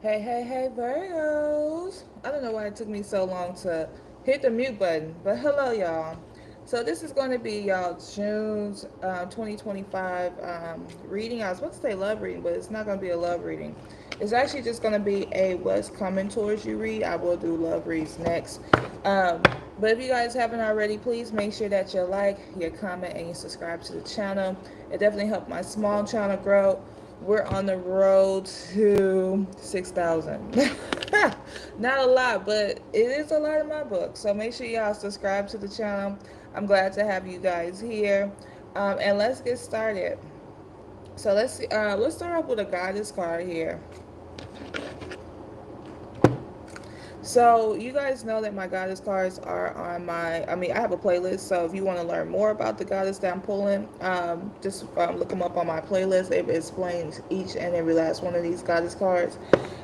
Hey, hey, hey, Virgos. I don't know why it took me so long to hit the mute button, but hello, y'all. So, this is going to be y'all June's 2025 reading. I was about to say love reading, but it's not going to be a love reading. It's actually just going to be a what's coming towards you read. I will do love reads next. Um, but if you guys haven't already, please make sure that you like, you comment, and you subscribe to the channel. It definitely helped my small channel grow. We're on the road to 6,000. Not a lot, but it is a lot in my book. So make sure y'all subscribe to the channel. I'm glad to have you guys here. And let's get started. So let's see, let's start off with a goddess card here. So you guys know that my goddess cards are on I have a playlist. So if you want to learn more about the goddess that I'm pulling, just look them up on my playlist. It explains each and every last one of these goddess cards.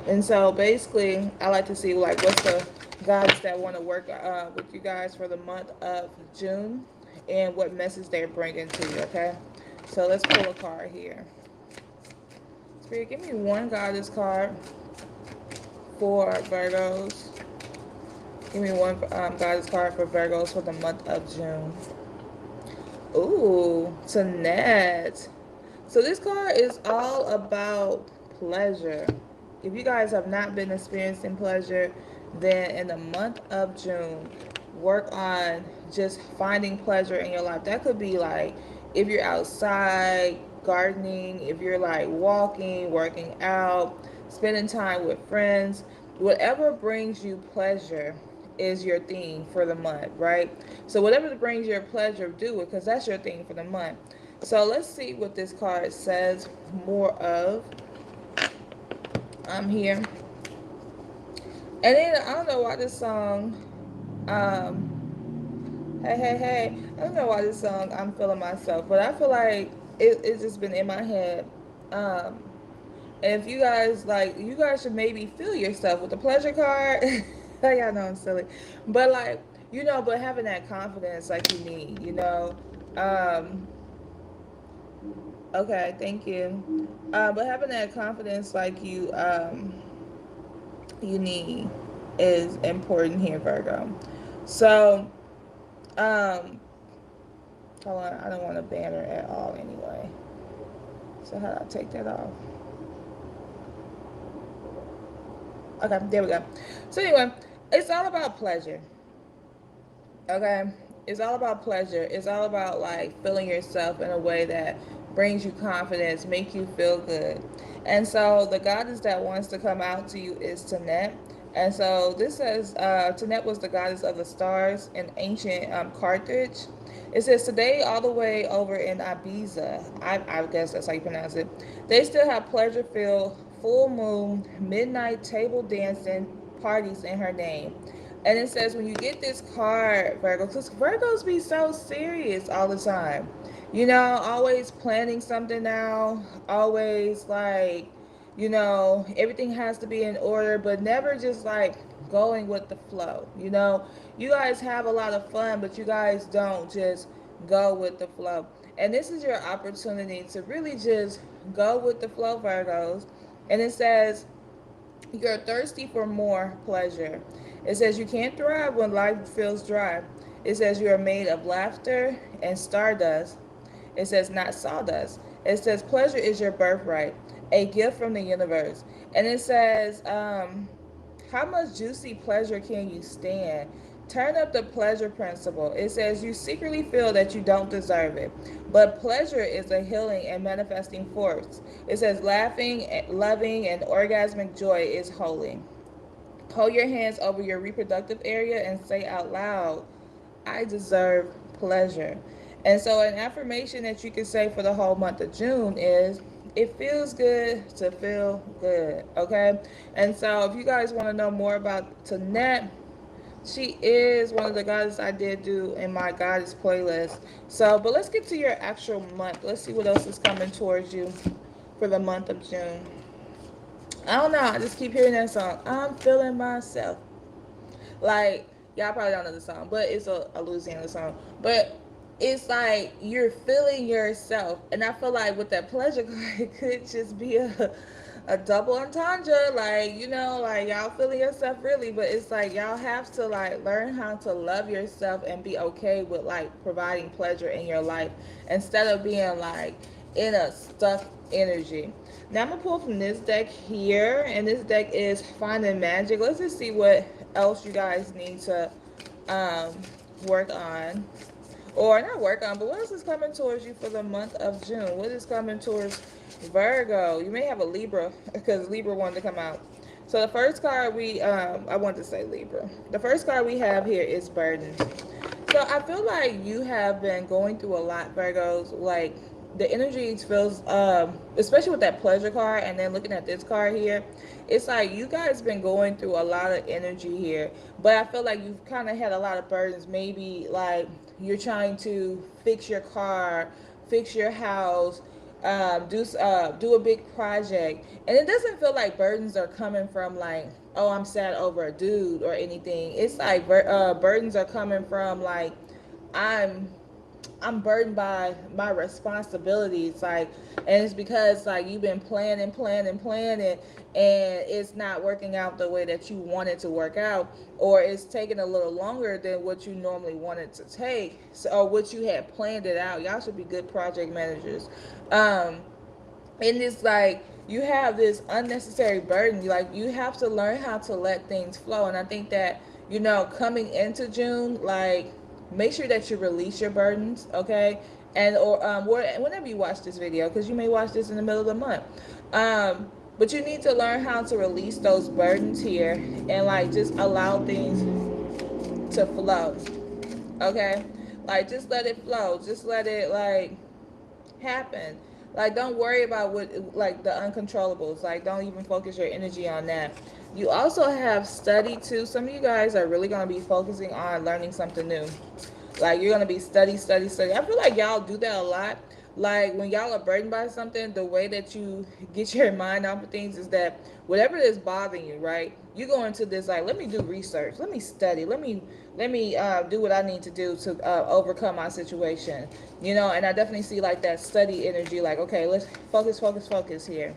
And so basically, I like to see like what's the goddess that want to work with you guys for the month of June, and what message they're bringing to you. Okay, so let's pull a card here. Spirit, give me one goddess card for Virgos. Give me one goddess card for Virgos for the month of June. Ooh, Tanette. So this card is all about pleasure. If you guys have not been experiencing pleasure, then in the month of June, work on just finding pleasure in your life. That could be like if you're outside gardening, if you're like walking, working out, spending time with friends, whatever brings you pleasure is your theme for the month, right? So whatever brings your pleasure, do it because that's your theme for the month. So let's see what this card says more of. I'm here. And then I don't know why this song, hey, hey, hey. I don't know why this song I'm feeling myself, but I feel like it's just been in my head. Um, and if you guys like, you guys should maybe feel yourself with the pleasure card. Y'all know I'm silly, but like, but having that confidence like you need, Um, okay, thank you. But having that confidence like you need is important here, Virgo. So, um, hold on, I don't want a banner at all anyway. So how do I take that off? Okay, there we go. So anyway, it's all about pleasure. Okay, it's all about pleasure. It's all about like feeling yourself in a way that brings you confidence, make you feel good. And so the goddess that wants to come out to you is Tanet. And so this says Tanet was the goddess of the stars in ancient Carthage. It says today, all the way over in Ibiza, I guess that's how you pronounce it, they still have pleasure filled full moon, midnight table dancing parties in her name. And it says when you get this card, Virgo, because Virgos be so serious all the time. Always planning something now, always like, everything has to be in order, but never just like going with the flow. You guys have a lot of fun, but you guys don't just go with the flow. And this is your opportunity to really just go with the flow, Virgos. And it says, you're thirsty for more pleasure. It says you can't thrive when life feels dry. It says you are made of laughter and stardust. It says not sawdust. It says pleasure is your birthright, a gift from the universe. And it says, how much juicy pleasure can you stand? Turn up the pleasure principle. It says you secretly feel that you don't deserve it, but pleasure is a healing and manifesting force. It says laughing, loving, and orgasmic joy is holy. Hold your hands over your reproductive area and say out loud, I deserve pleasure. And so, an affirmation that you can say for the whole month of June is, it feels good to feel good. Okay. And so, if you guys want to know more about Tanette, she is one of the goddesses I did do in my goddess playlist. So, but let's get to your actual month. Let's see what else is coming towards you for the month of June. I don't know. I just keep hearing that song. I'm feeling myself. Like, y'all probably don't know the song, but it's a Louisiana song. But it's like you're feeling yourself. And I feel like with that pleasure card, it could just be a double entendre, like, like y'all feeling yourself really, but it's like y'all have to like learn how to love yourself and be okay with like providing pleasure in your life instead of being like in a stuck energy. Now I'm gonna pull from this deck here, and this deck is Finding Magic. Let's just see what else you guys need to um, work on, or not work on, but what else is coming towards you for the month of June? What is coming towards Virgo? You may have a Libra because Libra wanted to come out. So the first card I want to say Libra. The first card we have here is Burden. So I feel like you have been going through a lot, Virgos. Like the energy feels, especially with that pleasure card, and then looking at this card here, it's like you guys been going through a lot of energy here. But I feel like you've kind of had a lot of burdens. Maybe like you're trying to fix your car, fix your house, do a big project, and it doesn't feel like burdens are coming from like, oh, I'm sad over a dude or anything. It's like burdens are coming from like I'm I'm burdened by my responsibilities, like, and it's because like you've been planning, and it's not working out the way that you want it to work out, or it's taking a little longer than what you normally want it to take, so, or what you had planned it out. Y'all should be good project managers. Um, and it's like you have this unnecessary burden. Like you have to learn how to let things flow, and I think that coming into June, like make sure that you release your burdens, okay? And or whenever you watch this video, because you may watch this in the middle of the month, but you need to learn how to release those burdens here and like just allow things to flow, okay? Like just let it flow, just let it like happen. Like don't worry about what like the uncontrollables. Like don't even focus your energy on that. You also have study too. Some of you guys are really going to be focusing on learning something new. Like you're gonna be study. I feel like y'all do that a lot. Like when y'all are burdened by something, the way that you get your mind off of things is that whatever is bothering you, right? You go into this like, let me do research, let me study, let me do what I need to do to overcome my situation, And I definitely see like that study energy. Like, okay, let's focus here.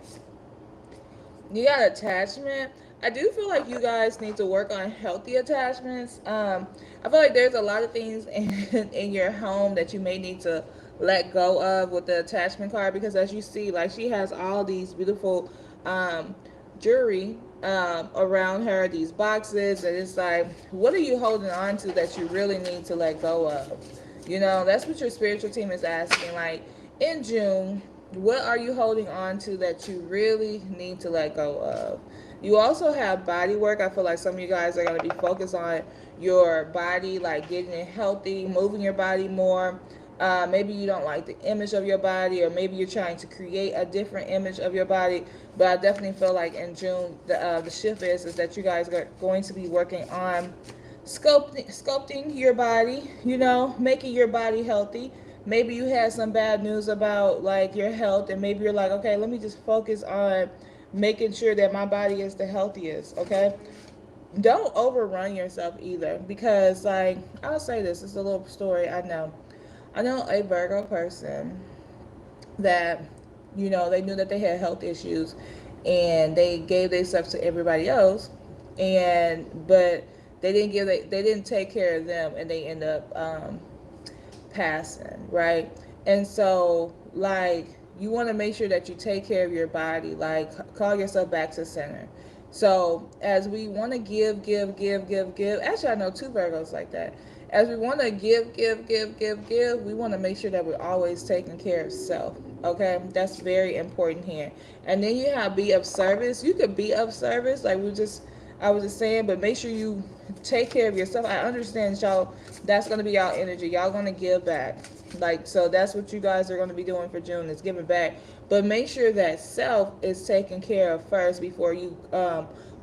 You got attachment. I do feel like you guys need to work on healthy attachments. I feel like there's a lot of things in your home that you may need to let go of with the attachment card, because as you see, like she has all these beautiful um, jewelry around her, these boxes, and it's like, what are you holding on to that you really need to let go of? That's what your spiritual team is asking. Like in June, what are you holding on to that you really need to let go of? You also have body work. I feel like some of you guys are going to be focused on your body, like getting it healthy, moving your body more. Maybe you don't like the image of your body, or maybe you're trying to create a different image of your body. But I definitely feel like in June, the shift is that you guys are going to be working on sculpting your body, making your body healthy. Maybe you had some bad news about like your health, and maybe you're like, okay, let me just focus on making sure that my body is the healthiest, okay? Don't overrun yourself either, because like I'll say this, it's a little story. I know a Virgo person that they knew that they had health issues, and they gave themselves to everybody else, and but they didn't take care of them, and they end up passing, right? And so like you want to make sure that you take care of your body, like call yourself back to center. So as we want to give, actually I know two Virgos like that. As we want to give, we want to make sure that we're always taking care of self. Okay, that's very important here. And then you have be of service. You could be of service, like I was just saying, but make sure you take care of yourself. I understand, y'all. That's gonna be y'all energy. Y'all gonna give back. Like, so that's what you guys are gonna be doing for June, is giving back. But make sure that self is taken care of first before you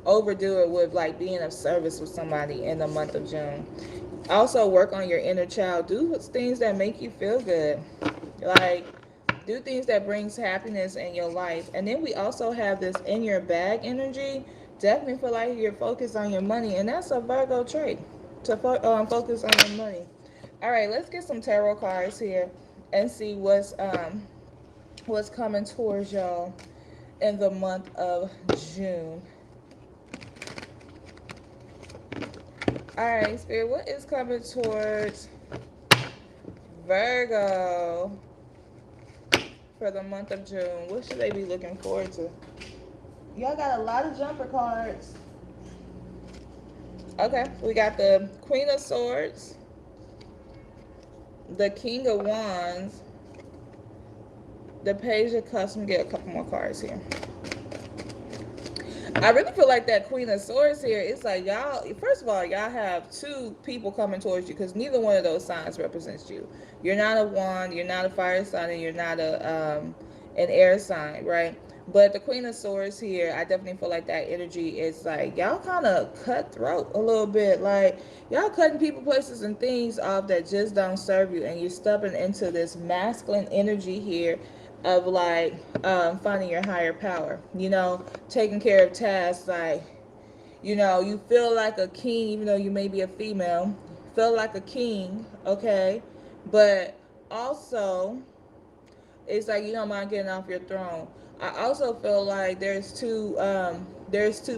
overdo it with like being of service with somebody in the month of June. Also work on your inner child. Do things that make you feel good. Like do things that brings happiness in your life. And then we also have this in your bag energy. Definitely feel like you're focused on your money, and that's a Virgo trait, to focus on your money. All right, let's get some tarot cards here and see what's coming towards y'all in the month of June. All right, Spirit, what is coming towards Virgo for the month of June? What should they be looking forward to? Y'all got a lot of jumper cards. Okay, we got the Queen of Swords, the King of Wands, the Page of Cups. Let me get a couple more cards here. I really feel like that Queen of Swords here, it's like y'all, first of all, y'all have two people coming towards you because neither one of those signs represents you. You're not a wand, you're not a fire sign, and you're not an air sign, right? But the Queen of Swords here, I definitely feel like that energy is like y'all kind of cutthroat a little bit. Like y'all cutting people, places, and things off that just don't serve you, and you're stepping into this masculine energy here of like finding your higher power, taking care of tasks, like you feel like a king even though you may be a female, feel like a king, okay, but also it's like you don't mind getting off your throne. I also feel like there's two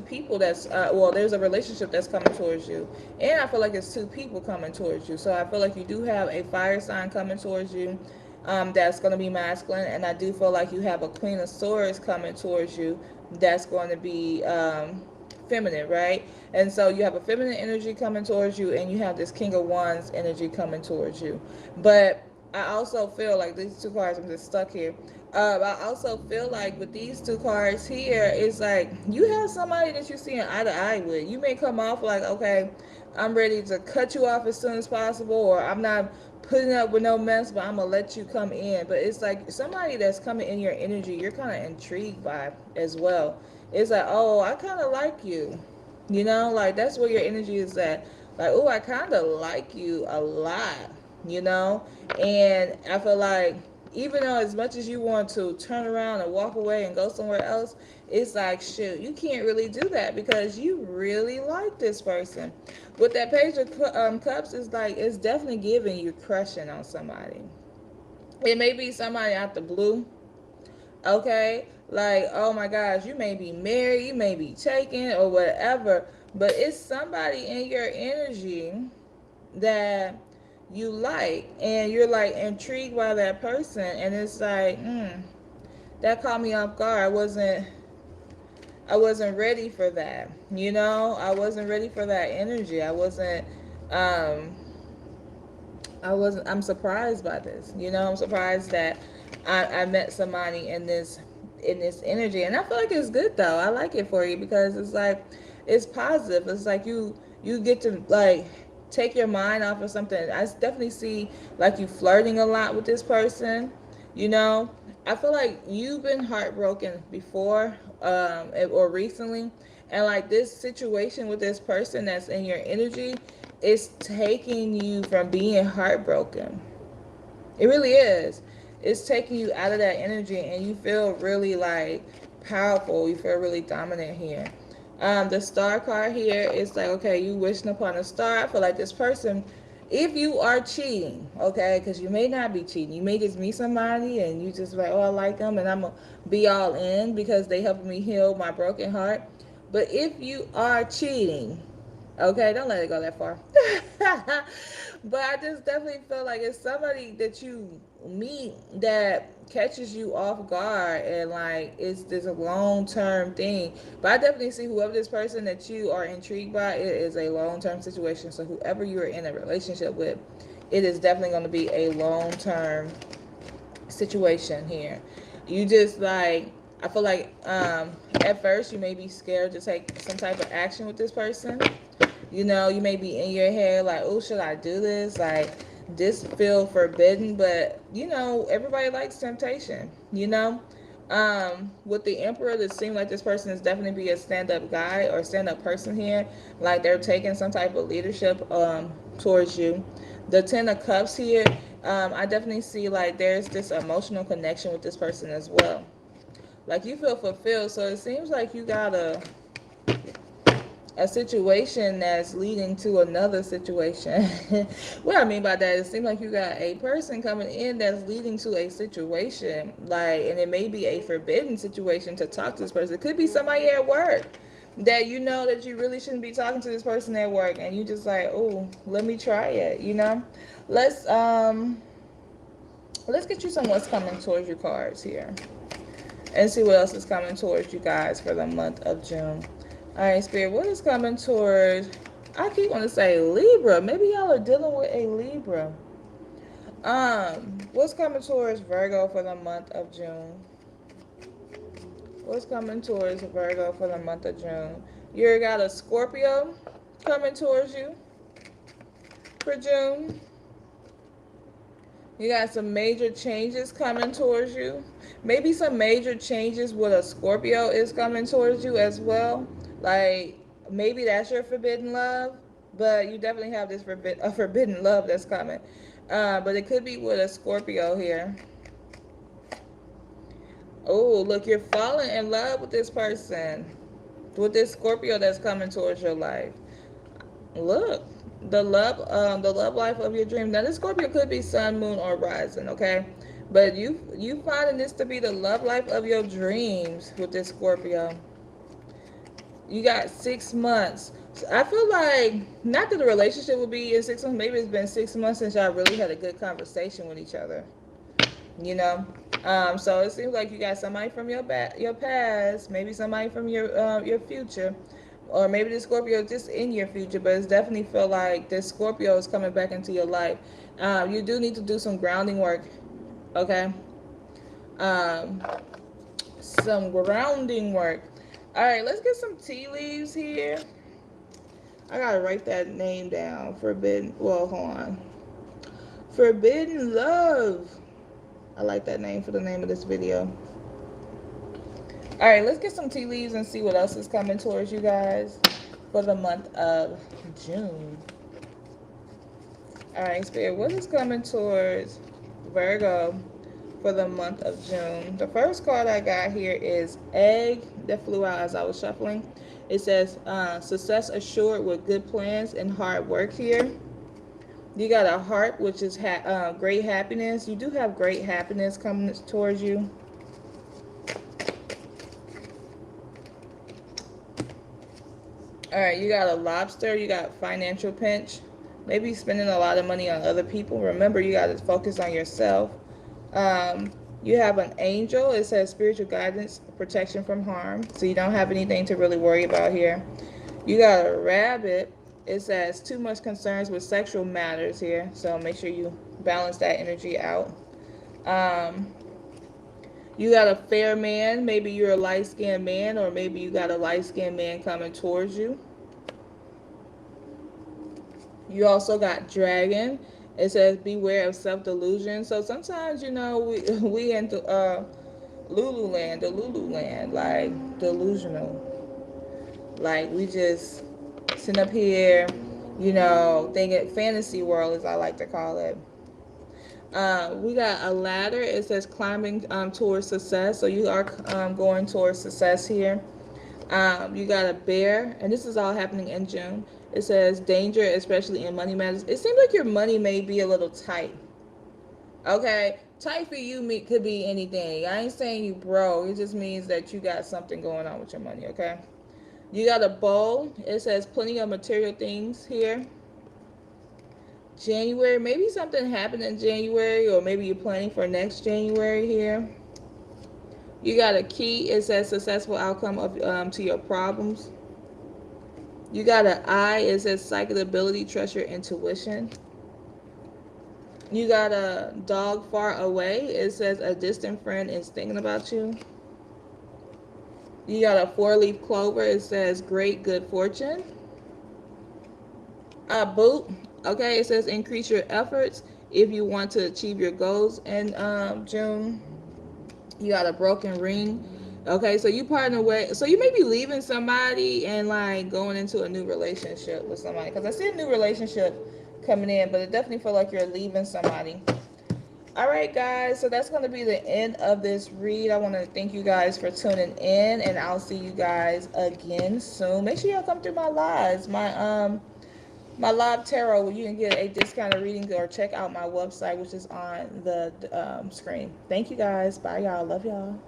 people that's there's a relationship that's coming towards you, and I feel like it's two people coming towards you. So I feel like you do have a fire sign coming towards you, that's going to be masculine, and I do feel like you have a Queen of Swords coming towards you that's going to be feminine, right? And so you have a feminine energy coming towards you, and you have this King of Wands energy coming towards you. But I also feel like these two cards, I'm just stuck here. I also feel like with these two cards here, it's like you have somebody that you're seeing eye to eye with. You may come off like, okay, I'm ready to cut you off as soon as possible, or I'm not putting up with no mess, but I'm gonna let you come in. But it's like somebody that's coming in your energy, you're kind of intrigued by as well. It's like, oh, I kind of like you, like that's where your energy is at. Like, oh, I kind of like you a lot, you know. And I feel like even though as much as you want to turn around and walk away and go somewhere else, it's like, shoot, you can't really do that because you really like this person. With that Page of Cups, is like it's definitely giving you crushing on somebody. It may be somebody out the blue, okay? Like, oh my gosh, you may be married, you may be taken, or whatever, but it's somebody in your energy that you like, and you're like intrigued by that person, and it's like, that caught me off guard. I wasn't ready for that. I wasn't ready for that energy. Um I'm surprised by this. I'm surprised that I met somebody in this energy, and I feel like it's good though. I like it for you because it's like it's positive. It's like you get to like take your mind off of something. I definitely see like you flirting a lot with this person. You know, I feel like you've been heartbroken before, or recently, and like this situation with this person that's in your energy is taking you from being heartbroken. It really is. It's taking you out of that energy, and you feel really like powerful. You feel really dominant here. The star card here is like, okay, you wishing upon a star. I feel like this person, if you are cheating, okay, because you may not be cheating. You may just meet somebody and you just like, oh, I like them, and I'm going to be all in because they helping me heal my broken heart. But if you are cheating, okay, don't let it go that far. But I just definitely feel like it's somebody that you meet that catches you off guard, and like it's this long term thing. But I definitely see whoever this person that you are intrigued by, it is a long term situation. So whoever you're in a relationship with, it is definitely going to be a long term situation here. You just like, I feel like at first you may be scared to take some type of action with this person. You may be in your head like, oh, should I do this? Like, this feel forbidden, but everybody likes temptation. With the Emperor, it seems like this person is definitely be a stand-up guy or stand-up person here. Like they're taking some type of leadership towards you. The Ten of Cups here, I definitely see like there's this emotional connection with this person as well. Like you feel fulfilled, so it seems like you got a situation that's leading to another situation. What I mean by that, it seems like you got a person coming in that's leading to a situation, like, and it may be a forbidden situation to talk to this person. It could be somebody at work that you know that you really shouldn't be talking to this person at work, and you just like, oh, let me try it, you know. Let's um let's get you some what's coming towards your cards here and see what else is coming towards you guys for the month of June. All right, Spirit, what is coming towards? I keep wanting to say Libra. Maybe y'all are dealing with a Libra. What's coming towards Virgo for the month of June? What's coming towards Virgo for the month of June? You got a Scorpio coming towards you for June. You got some major changes coming towards you. Maybe some major changes with a Scorpio is coming towards you as well. Like, maybe that's your forbidden love, but you definitely have this a forbidden love that's coming. But it could be with a Scorpio here. Oh, look, you're falling in love with this person, with this Scorpio that's coming towards your life. Look, the love life of your dream. Now, this Scorpio could be sun, moon, or rising, okay? But you finding this to be the love life of your dreams with this Scorpio. You got 6 months. So I feel like, not that the relationship will be in 6 months. Maybe it's been 6 months since y'all really had a good conversation with each other. You know, so it seems like you got somebody from your past, maybe somebody from your future, or maybe the Scorpio is just in your future. But it's definitely feel like this Scorpio is coming back into your life. You do need to do some grounding work, okay? Um, some grounding work. All right, let's get some tea leaves here. I gotta write that name down. Forbidden. Well, hold on. Forbidden love. I like that name for the name of this video. All right, let's get some tea leaves and see what else is coming towards you guys for the month of June. All right, Spirit, what is coming towards Virgo for the month of June? The first card I got here is Egg, that flew out as I was shuffling. It says success assured with good plans and hard work here. You got a heart, which is great happiness. You do have great happiness coming towards you. All right, you got a lobster. You got financial pinch. Maybe spending a lot of money on other people. Remember, you got to focus on yourself. You have an angel. It says spiritual guidance, protection from harm. So you don't have anything to really worry about here. You got a rabbit. It says too much concerns with sexual matters here. So make sure you balance that energy out. You got a fair man. Maybe you're a light-skinned man, or maybe you got a light-skinned man coming towards you. You also got dragon. It says beware of self-delusion. So sometimes, you know, we into Lululand, like delusional. Like we just sitting up here, you know, thinking fantasy world, as I like to call it. We got a ladder. It says climbing towards success. So you are going towards success here. You got a bear, and this is all happening in June. It says danger, especially in money matters. It seems like your money may be a little tight. Okay, tight for you could be anything. I ain't saying you broke. It just means that you got something going on with your money. Okay. You got a bowl. It says plenty of material things here. January, maybe something happened in January, or maybe you're planning for next January here. You got a key. It says successful outcome of to your problems. You got an eye. It says psychic ability, trust your intuition. You got a dog far away. It says a distant friend is thinking about you. You got a 4-leaf clover. It says great good fortune. A boot. Okay, it says increase your efforts if you want to achieve your goals in June. You got a broken ring. Okay, so you partner with, so you may be leaving somebody and like going into a new relationship with somebody, because I see a new relationship coming in, but it definitely feel like you're leaving somebody. All right, guys. So that's going to be the end of this read. I want to thank you guys for tuning in, and I'll see you guys again soon. Make sure y'all come through my lives, my live tarot, where you can get a discounted reading, or check out my website, which is on the screen. Thank you guys. Bye, y'all. Love y'all.